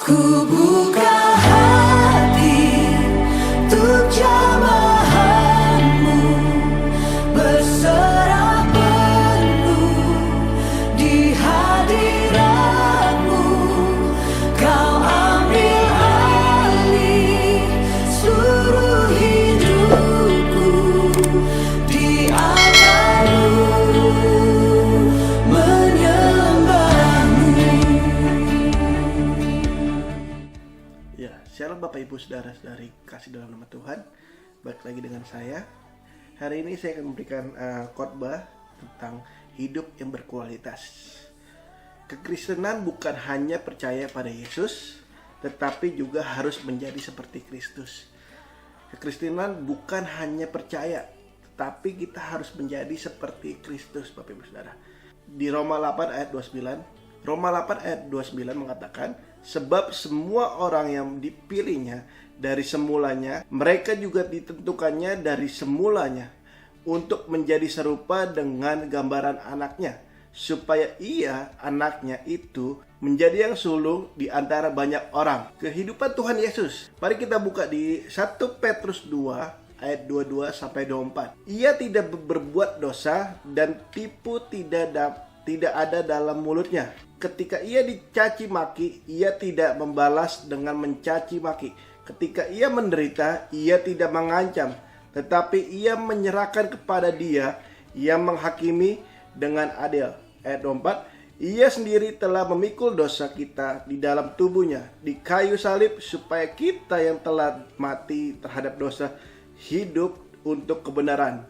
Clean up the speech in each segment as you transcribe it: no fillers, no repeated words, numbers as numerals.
Ku buka hati untuk jamahanmu, berserah penuh di hadiratmu. Kau ambil alih seluruh hidupku, di akanku menyembahmu. Ya, shalom Bapak Ibu Saudara-saudari kasih dalam nama Tuhan. Balik lagi dengan saya. Hari ini saya akan memberikan khotbah tentang hidup yang berkualitas. Kekristenan bukan hanya percaya pada Yesus, tetapi juga harus menjadi seperti Kristus. Kekristenan bukan hanya percaya, tetapi kita harus menjadi seperti Kristus, Bapak Ibu Saudara. Di Roma 8 ayat 29, Roma 8 ayat 29 mengatakan, sebab semua orang yang dipilihnya dari semulanya, mereka juga ditentukannya dari semulanya untuk menjadi serupa dengan gambaran anaknya, supaya ia, anaknya itu, menjadi yang sulung di antara banyak orang. Kehidupan Tuhan Yesus. Mari kita buka di 1 Petrus 2 ayat 22 sampai 24. Ia tidak berbuat dosa dan tipu tidak ada dalam mulutnya. Ketika ia dicaci maki, ia tidak membalas dengan mencaci maki. Ketika ia menderita, ia tidak mengancam, tetapi ia menyerahkan kepada Dia yang menghakimi dengan adil. Ayat 24, ia sendiri telah memikul dosa kita di dalam tubuhnya di kayu salib, supaya kita yang telah mati terhadap dosa hidup untuk kebenaran.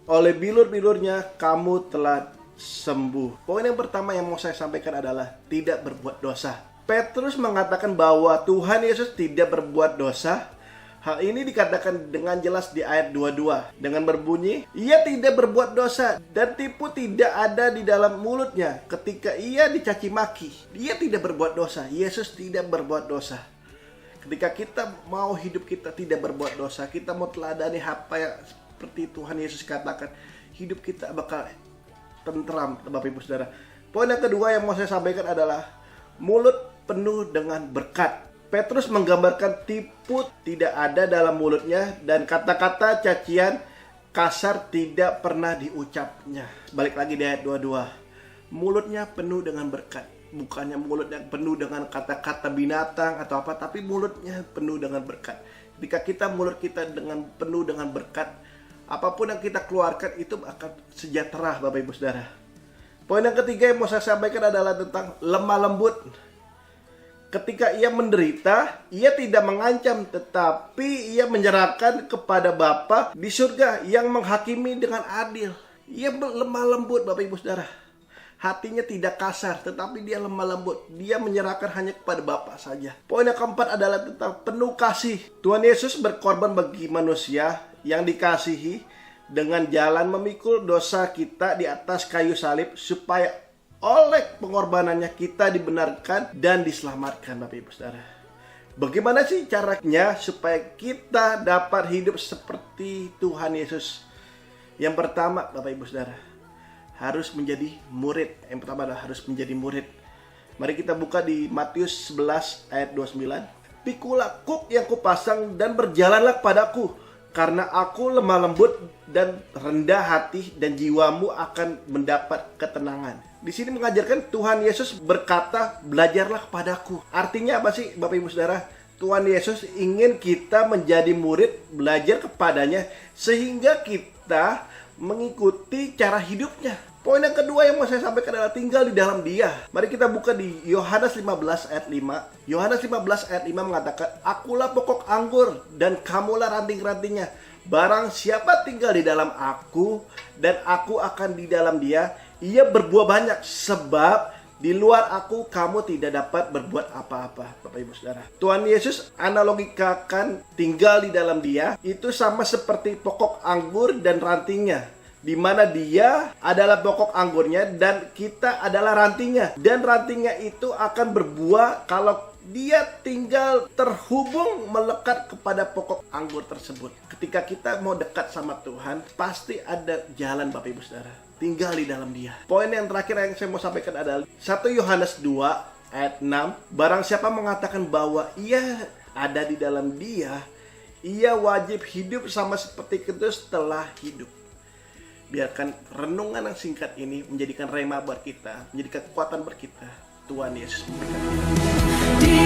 Oleh bilur-bilurnya kamu telah sembuh. Poin yang pertama yang mau saya sampaikan adalah tidak berbuat dosa. Petrus mengatakan bahwa Tuhan Yesus tidak berbuat dosa. Hal ini dikatakan dengan jelas di ayat 22 dengan berbunyi, ia tidak berbuat dosa dan tipu tidak ada di dalam mulutnya. Ketika ia dicaci maki, dia tidak berbuat dosa. Yesus tidak berbuat dosa. Ketika kita mau hidup kita tidak berbuat dosa, kita mau teladani apa yang seperti Tuhan Yesus katakan, hidup kita bakal tentram, Bapak Ibu Saudara. Poin yang kedua yang mau saya sampaikan adalah mulut penuh dengan berkat. Petrus menggambarkan tipu tidak ada dalam mulutnya dan kata-kata cacian kasar tidak pernah diucapnya. Balik lagi di ayat 22. Mulutnya penuh dengan berkat. Bukannya mulutnya penuh dengan kata-kata binatang atau apa, tapi mulutnya penuh dengan berkat. Ketika kita mulut kita penuh dengan berkat, apapun yang kita keluarkan itu akan sejahtera, Bapak Ibu Saudara. Poin yang ketiga yang mau saya sampaikan adalah tentang lemah lembut. Ketika ia menderita, ia tidak mengancam, tetapi ia menyerahkan kepada Bapa di surga yang menghakimi dengan adil. Ia lemah lembut, Bapak Ibu Saudara. Hatinya tidak kasar, tetapi dia lemah lembut. Dia menyerahkan hanya kepada Bapa saja. Poin yang keempat adalah tentang penuh kasih. Tuhan Yesus berkorban bagi manusia yang dikasihi dengan jalan memikul dosa kita di atas kayu salib, supaya oleh pengorbanannya kita dibenarkan dan diselamatkan, Bapak Ibu Saudara. Bagaimana sih caranya supaya kita dapat hidup seperti Tuhan Yesus? Yang pertama, Bapak Ibu Saudara, harus menjadi murid. Yang pertama adalah harus menjadi murid. Mari kita buka di Matius 11 ayat 29. Pikulah kuk yang kupasang dan berjalanlah padaku, karena aku lemah lembut dan rendah hati, dan jiwamu akan mendapat ketenangan. Di sini mengajarkan Tuhan Yesus berkata, belajarlah kepadaku. Artinya apa sih, Bapak Ibu Saudara? Tuhan Yesus ingin kita menjadi murid, belajar kepadanya, sehingga kita mengikuti cara hidupnya. Poin yang kedua yang mau saya sampaikan adalah tinggal di dalam Dia. Mari kita buka di Yohanes 15 ayat 5. Yohanes 15 ayat 5 mengatakan, akulah pokok anggur dan kamulah ranting-rantingnya. Barang siapa tinggal di dalam aku dan aku akan di dalam dia, ia berbuah banyak, sebab di luar aku kamu tidak dapat berbuat apa-apa. Bapak Ibu Saudara, Tuhan Yesus analogikakan tinggal di dalam Dia itu sama seperti pokok anggur dan rantingnya, di mana Dia adalah pokok anggurnya dan kita adalah rantingnya. Dan rantingnya itu akan berbuah kalau dia tinggal terhubung, melekat kepada pokok anggur tersebut. Ketika kita mau dekat sama Tuhan, pasti ada jalan, Bapak Ibu Saudara. Tinggal di dalam Dia. Poin yang terakhir yang saya mau sampaikan adalah 1 Yohanes 2 ayat 6, barang siapa mengatakan bahwa ia ada di dalam Dia, ia wajib hidup sama seperti Kristus telah hidup. Biarkan renungan yang singkat ini menjadikan rema buat kita, menjadi kekuatan buat kita. Tuhan Yesus memberkati. Di